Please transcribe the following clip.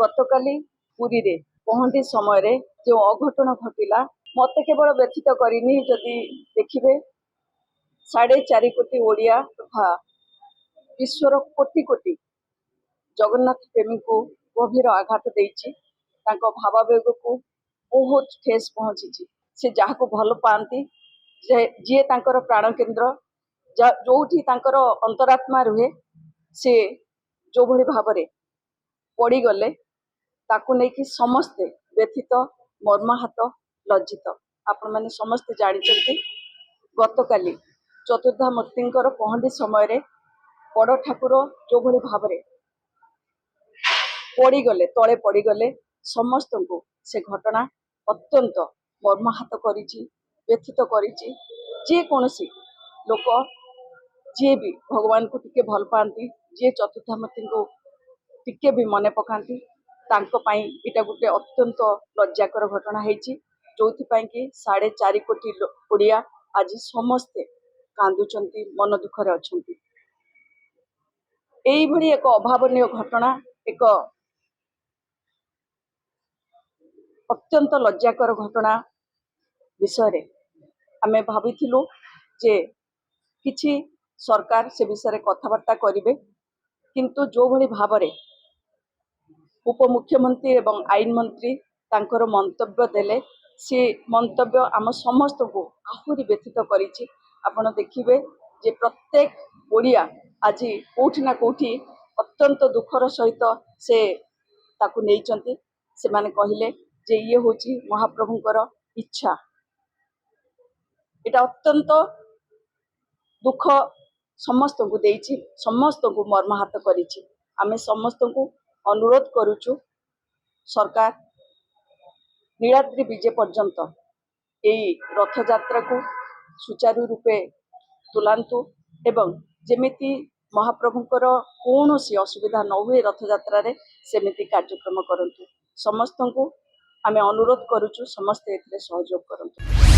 गतकाली पुरी रे पहंडी समय जो अघटन घटिला मत केवल व्यथित करनी जदि देखिए 4.5 कोटी ओडिया तथा विश्वर कोटि कोटि जगन्नाथ प्रेमी को गभीर आघात देछि भावावेग को बहुत ठेस पहुंची से जहाँ को भल पाती जी प्राण केन्द्र जो अंतरात्मा रुहे से जो भली भाव पड़गले ताकू नहीं समस्ते व्यथित मर्माहत लज्जित आपण मैंने समस्ते जानते गतकाली चतुर्धामूर्ति पहंडी समय बड़ ठाकुर जो भली भाव पड़गले तले पड़गले समस्त को से घटना अत्यंत मर्माहत करिछि व्यथित करिछि जेकोसी लोक जी भी भगवान को टिके भल पाती जी चतुर्धामूर्ति को टिके भी मने पकाती इटा गोटे अत्यंत लज्जाकर घटना होती जो कि 4.5 कोटी ओडिया आज समस्ते कांदुचंती मन दुखरे अछंती। एई भली एक अभावनीय घटना एक अत्यंत लज्जाकर घटना विषय आमे भाविथिलु जे किछि सरकार से विषय कथबार्ता करिवे किंतु जो भली भावरे उपमुख्यमंत्री एवं आईन मंत्री तांकर मंतव्य देले से मंतव्य आम समस्त को आहुरी व्यथित करिछि। आपण देखिबे जे प्रत्येक ओडिया आज कोठी ना कोठी अत्यंत दुखर सहित से ताकू नेइचंती से माने कहिले जे ये होची महाप्रभुंकर इच्छा एटा अत्यंत दुख समस्त को देइछि समस्त को मर्माहत करिछि। आमे समस्त को अनुरोध करुचु सरकार नीलाद्री विजय पर्यंत यही रथ यात्रा को सुचारू रूपे तुलांतु एवं जेमिति महाप्रभुंकर कौनसी असुविधा न हुए रथ यात्रा रे सेमिति कार्यक्रम करंतु समस्त को आमे अनुरोध करुचु समस्त एथिरे सहयोग करंतु।